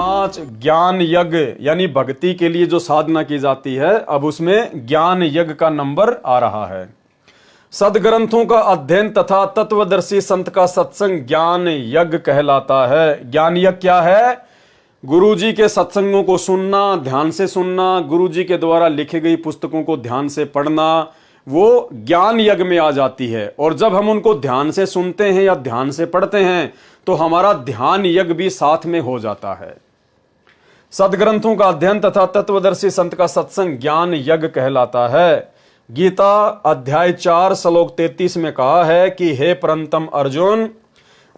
5 ज्ञान यज्ञ यानी भक्ति के लिए जो साधना की जाती है, अब उसमें ज्ञान यज्ञ का नंबर आ रहा है। सदग्रंथों का अध्ययन तथा तत्वदर्शी संत का सत्संग ज्ञान यज्ञ कहलाता है। ज्ञान यज्ञ क्या है? गुरु जी के सत्संगों को सुनना, ध्यान से सुनना, गुरु जी के द्वारा लिखी गई पुस्तकों को ध्यान से पढ़ना, वो ज्ञान यज्ञ में आ जाती है। और जब हम उनको ध्यान से सुनते हैं या ध्यान से पढ़ते हैं तो हमारा ध्यान यज्ञ भी साथ में हो जाता है। सदग्रंथों का अध्ययन तथा तत्वदर्शी संत का सत्संग ज्ञान यज्ञ कहलाता है। गीता अध्याय 4 श्लोक 33 में कहा है कि हे परंतम अर्जुन,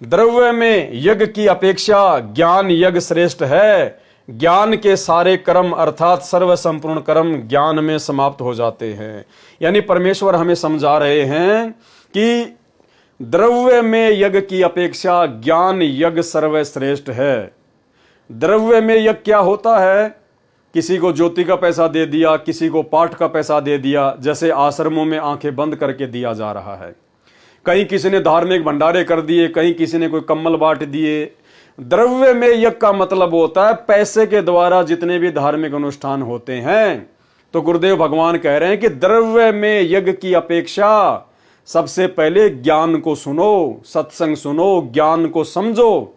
द्रव्य में यज्ञ की अपेक्षा ज्ञान यज्ञ श्रेष्ठ है। ज्ञान के सारे कर्म अर्थात सर्व संपूर्ण कर्म ज्ञान में समाप्त हो जाते हैं। यानी परमेश्वर हमें समझा रहे हैं कि द्रव्य में यज्ञ की अपेक्षा ज्ञान यज्ञ सर्वश्रेष्ठ है। द्रव्य में यज्ञ क्या होता है? किसी को ज्योति का पैसा दे दिया, किसी को पाठ का पैसा दे दिया, जैसे आश्रमों में आंखें बंद करके दिया जा रहा है। कहीं किसी ने धार्मिक भंडारे कर दिए, कहीं किसी ने कोई कम्बल बांट दिए। द्रव्य में यज्ञ का मतलब होता है पैसे के द्वारा जितने भी धार्मिक अनुष्ठान होते हैं। तो गुरुदेव भगवान कह रहे हैं कि द्रव्य में यज्ञ की अपेक्षा सबसे पहले ज्ञान को सुनो, सत्संग सुनो, ज्ञान को समझो,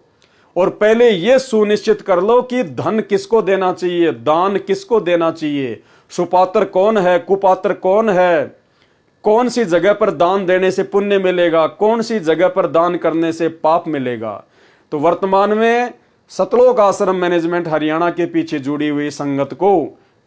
और पहले यह सुनिश्चित कर लो कि धन किसको देना चाहिए, दान किसको देना चाहिए, सुपात्र कौन है, कुपात्र कौन है, कौन सी जगह पर दान देने से पुण्य मिलेगा, कौन सी जगह पर दान करने से पाप मिलेगा। तो वर्तमान में सतलोक आश्रम मैनेजमेंट हरियाणा के पीछे जुड़ी हुई संगत को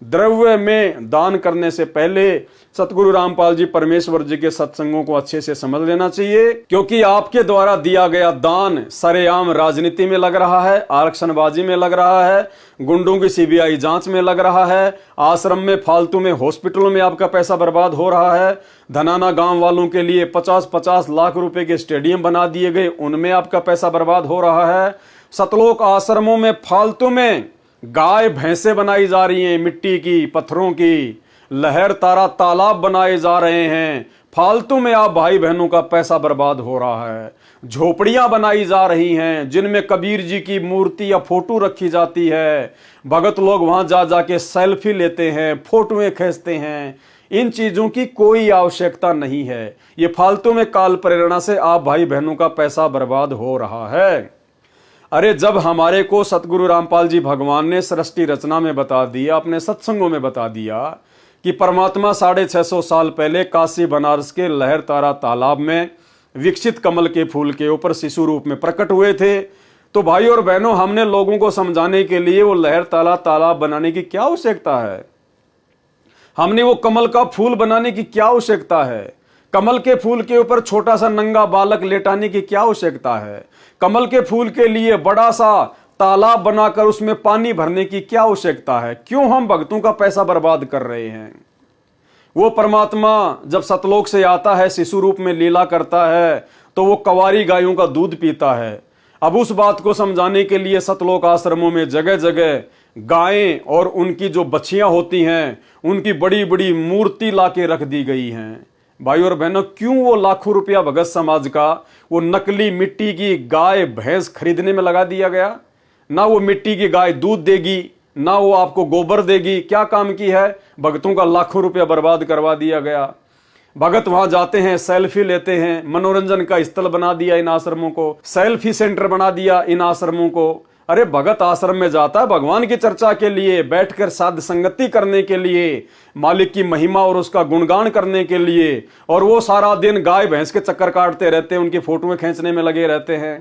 द्रव्य में दान करने से पहले सतगुरु रामपाल जी परमेश्वर जी के सत्संगों को अच्छे से समझ लेना चाहिए, क्योंकि आपके द्वारा दिया गया दान सरेआम राजनीति में लग रहा है, आरक्षणबाजी में लग रहा है, गुंडों की सीबीआई जांच में लग रहा है, आश्रम में फालतू में हॉस्पिटलों में आपका पैसा बर्बाद हो रहा है, धनाना गांव वालों के लिए 50-50 लाख रुपए के स्टेडियम बना दिए गए, उनमें आपका पैसा बर्बाद हो रहा है। सतलोक आश्रमों में फालतू में गाय भैंसे बनाई जा रही हैं, मिट्टी की, पत्थरों की, लहर तारा तालाब बनाए जा रहे हैं, फालतू में आप भाई बहनों का पैसा बर्बाद हो रहा है। झोपड़ियां बनाई जा रही हैं जिनमें कबीर जी की मूर्ति या फोटो रखी जाती है। भगत लोग वहां जा जाके सेल्फी लेते हैं, फोटोएं खींचते हैं। इन चीजों की कोई आवश्यकता नहीं है। ये फालतू में काल प्रेरणा से आप भाई बहनों का पैसा बर्बाद हो रहा है। अरे जब हमारे को सतगुरु रामपाल जी भगवान ने सृष्टि रचना में बता दिया, अपने सत्संगों में बता दिया कि परमात्मा 650 साल पहले काशी बनारस के लहर तारा तालाब में विकसित कमल के फूल के ऊपर शिशु रूप में प्रकट हुए थे, तो भाई और बहनों हमने लोगों को समझाने के लिए वो लहर तारा तालाब बनाने की क्या आवश्यकता है? हमने वो कमल का फूल बनाने की क्या आवश्यकता है? कमल के फूल के ऊपर छोटा सा नंगा बालक लेटाने की क्या आवश्यकता है? कमल के फूल के लिए बड़ा सा तालाब बनाकर उसमें पानी भरने की क्या आवश्यकता है? क्यों हम भक्तों का पैसा बर्बाद कर रहे हैं? वो परमात्मा जब सतलोक से आता है, शिशु रूप में लीला करता है, तो वो कवारी गायों का दूध पीता है। अब उस बात को समझाने के लिए सतलोक आश्रमों में जगह जगह गायें और उनकी जो बच्चियां होती हैं उनकी बड़ी बड़ी मूर्ति लाके रख दी गई हैं। भाई और बहनों, क्यों वो लाखों रुपया भगत समाज का वो नकली मिट्टी की गाय भैंस खरीदने में लगा दिया गया? ना वो मिट्टी की गाय दूध देगी, ना वो आपको गोबर देगी। क्या काम की है? भगतों का लाखों रुपया बर्बाद करवा दिया गया। भगत वहां जाते हैं, सेल्फी लेते हैं, मनोरंजन का स्थल बना दिया इन आश्रमों को, सेल्फी सेंटर बना दिया इन आश्रमों को। अरे भगत आश्रम में जाता है भगवान की चर्चा के लिए, बैठकर साध संगति करने के लिए, मालिक की महिमा और उसका गुणगान करने के लिए, और वो सारा दिन गाय भैंस के चक्कर काटते रहते हैं, उनकी फोटोएं खींचने में लगे रहते हैं।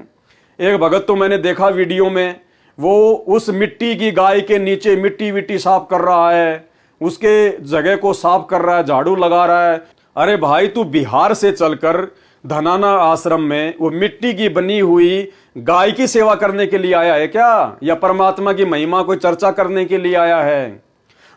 एक भगत तो मैंने देखा वीडियो में, वो उस मिट्टी की गाय के नीचे मिट्टी विट्टी साफ कर रहा है, उसके जगह को साफ कर रहा है, झाड़ू लगा रहा है। अरे भाई, तू बिहार से चलकर धनाना आश्रम में वो मिट्टी की बनी हुई गाय की सेवा करने के लिए आया है क्या, या परमात्मा की महिमा को चर्चा करने के लिए आया है?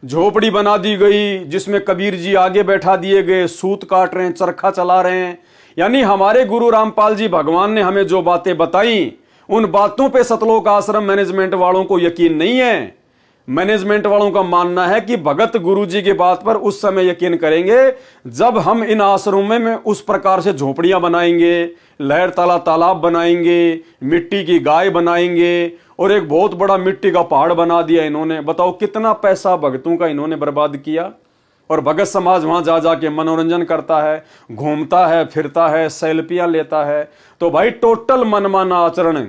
झोपड़ी बना दी गई जिसमें कबीर जी आगे बैठा दिए गए, सूत काट रहे हैं, चरखा चला रहे हैं। यानी हमारे गुरु रामपाल जी भगवान ने हमें जो बातें बताई, उन बातों पे सतलोक आश्रम मैनेजमेंट वालों को यकीन नहीं है। मैनेजमेंट वालों का मानना है कि भगत गुरुजी की बात पर उस समय यकीन करेंगे जब हम इन आश्रमों में उस प्रकार से झोपड़ियां बनाएंगे, लहर ताला तालाब बनाएंगे, मिट्टी की गाय बनाएंगे, और एक बहुत बड़ा मिट्टी का पहाड़ बना दिया इन्होंने। बताओ कितना पैसा भगतों का इन्होंने बर्बाद किया। और भगत समाज वहां जा जाके मनोरंजन करता है, घूमता है, फिरता है, सेल्फियां लेता है। तो भाई टोटल मनमाना आचरण।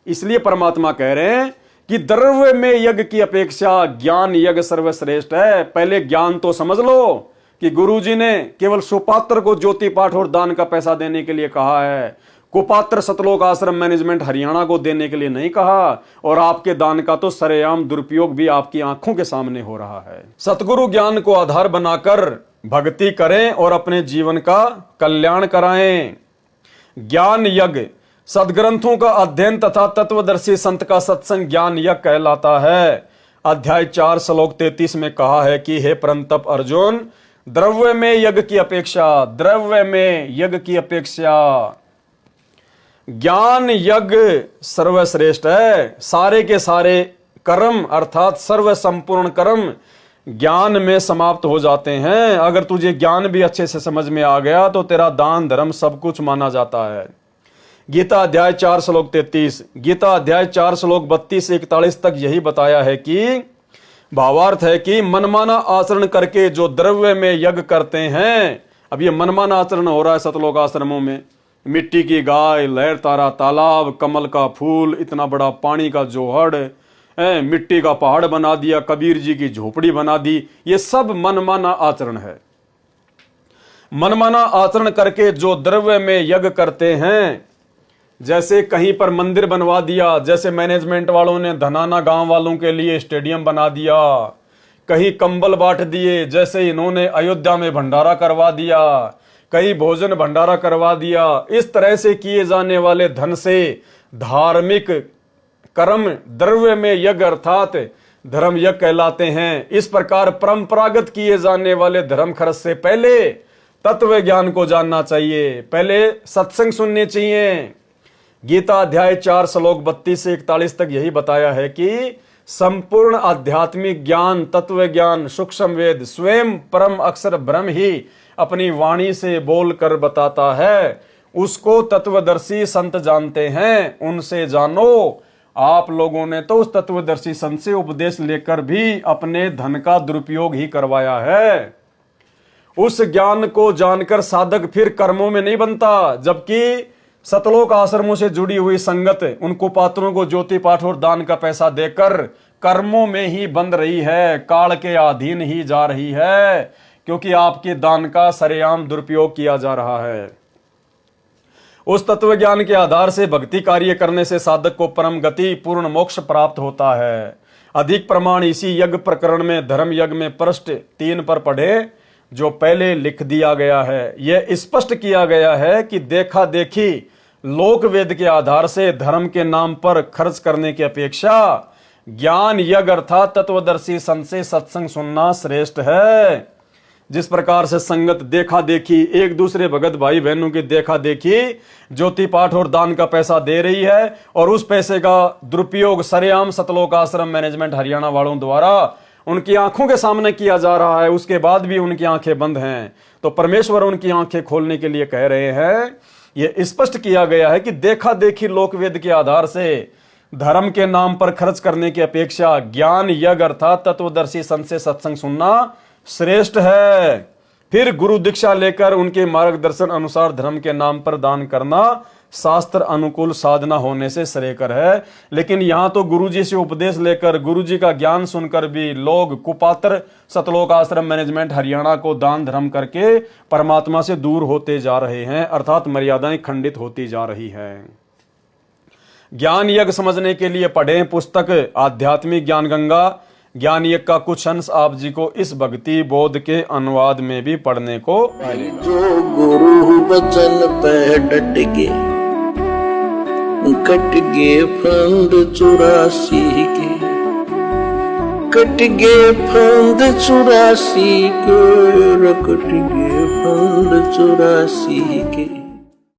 इसलिए परमात्मा कह रहे हैं कि द्रव्य में यज्ञ की अपेक्षा ज्ञान यज्ञ सर्वश्रेष्ठ है। पहले ज्ञान तो समझ लो कि गुरुजी ने केवल सुपात्र को ज्योति पाठ और दान का पैसा देने के लिए कहा है, कुपात्र सतलोक आश्रम मैनेजमेंट हरियाणा को देने के लिए नहीं कहा। और आपके दान का तो सरेआम दुरुपयोग भी आपकी आंखों के सामने हो रहा है। सतगुरु ज्ञान को आधार बनाकर भक्ति करें और अपने जीवन का कल्याण कराएं। ज्ञान यज्ञ सदग्रंथों का अध्ययन तथा तत्वदर्शी संत का सत्संग ज्ञान यज्ञ कहलाता है। अध्याय 4 श्लोक 33 में कहा है कि हे परंतप अर्जुन, द्रव्य में यज्ञ की अपेक्षा ज्ञान यज्ञ सर्वश्रेष्ठ है। सारे के सारे कर्म अर्थात सर्व संपूर्ण कर्म ज्ञान में समाप्त हो जाते हैं। अगर तुझे ज्ञान भी अच्छे से समझ में आ गया तो तेरा दान धर्म सब कुछ माना जाता है। गीता अध्याय 4 श्लोक 33, गीता अध्याय 4 श्लोक 32 से 41 तक यही बताया है कि भावार्थ है कि मनमाना आचरण करके जो द्रव्य में यज्ञ करते हैं। अब ये मनमाना आचरण हो रहा है सतलोक आश्रमों में। मिट्टी की गाय, लहर तारा तालाब, कमल का फूल, इतना बड़ा पानी का जोहड़, मिट्टी का पहाड़ बना दिया, कबीर जी की झोपड़ी बना दी। ये सब मनमाना आचरण है। मनमाना आचरण करके जो द्रव्य में यज्ञ करते हैं, जैसे कहीं पर मंदिर बनवा दिया, जैसे मैनेजमेंट वालों ने धनाना गांव वालों के लिए स्टेडियम बना दिया, कहीं कंबल बांट दिए, जैसे इन्होंने अयोध्या में भंडारा करवा दिया, कहीं भोजन भंडारा करवा दिया। इस तरह से किए जाने वाले धन से धार्मिक कर्म द्रव्य में यज्ञ अर्थात धर्म यज्ञ कहलाते हैं। इस प्रकार परंपरागत किए जाने वाले धर्म खर्च से पहले तत्व ज्ञान को जानना चाहिए, पहले सत्संग सुनने चाहिए। गीता अध्याय 4 श्लोक 32 से 41 तक यही बताया है कि संपूर्ण आध्यात्मिक ज्ञान, तत्व ज्ञान, सूक्ष्म वेद स्वयं परम अक्षर ब्रह्म ही अपनी वाणी से बोल कर बताता है। उसको तत्वदर्शी संत जानते हैं, उनसे जानो। आप लोगों ने तो उस तत्वदर्शी संत से उपदेश लेकर भी अपने धन का दुरुपयोग ही करवाया है। उस ज्ञान को जानकर साधक फिर कर्मों में नहीं बनता, जबकि सतलोक आश्रमों से जुड़ी हुई संगत उन कुपात्रों को ज्योति पाठ और दान का पैसा देकर कर्मों में ही बंध रही है, काल के अधीन ही जा रही है, क्योंकि आपके दान का सरेआम दुरुपयोग किया जा रहा है। उस तत्व ज्ञान के आधार से भक्ति कार्य करने से साधक को परम गति पूर्ण मोक्ष प्राप्त होता है। अधिक प्रमाण इसी यज्ञ प्रकरण में धर्म यज्ञ में पृष्ठ 3 पर पढ़े, जो पहले लिख दिया गया है। यह स्पष्ट किया गया है कि देखा देखी लोक वेद के आधार से धर्म के नाम पर खर्च करने की अपेक्षा ज्ञान यज्ञ अर्थात तत्वदर्शी संत से सत्संग सुनना श्रेष्ठ है। जिस प्रकार से संगत देखा देखी एक दूसरे भगत भाई बहनों की देखा देखी ज्योति पाठ और दान का पैसा दे रही है, और उस पैसे का दुरुपयोग सरेआम सतलोक आश्रम मैनेजमेंट हरियाणा वालों द्वारा उनकी आंखों के सामने किया जा रहा है, उसके बाद भी उनकी आंखें बंद हैं। तो परमेश्वर उनकी आंखें खोलने के लिए कह रहे हैं। यह स्पष्ट किया गया है कि देखा देखी लोकवेद के आधार से धर्म के नाम पर खर्च करने की अपेक्षा ज्ञान यज्ञ अर्थात तत्वदर्शी संत से सत्संग सुनना श्रेष्ठ है। फिर गुरु दीक्षा लेकर उनके मार्गदर्शन अनुसार धर्म के नाम पर दान करना शास्त्र अनुकूल साधना होने से श्रेयकर है। लेकिन यहां तो गुरुजी से उपदेश लेकर गुरुजी का ज्ञान सुनकर भी लोग कुपात्र सतलोक आश्रम मैनेजमेंट हरियाणा को दान धर्म करके परमात्मा से दूर होते जा रहे हैं, अर्थात मर्यादाएं खंडित होती जा रही है। ज्ञान यज्ञ समझने के लिए पढ़ें पुस्तक आध्यात्मिक ज्ञान गंगा। ज्ञान यज्ञ का कुछ अंश आप जी को इस भक्ति बोध के अनुवाद में भी पढ़ने को मिलेगा। जो गुरु बचन पे डट के कट गे फंद 84 के, कट गे फंद 84 के, कट गे फंद 84 के।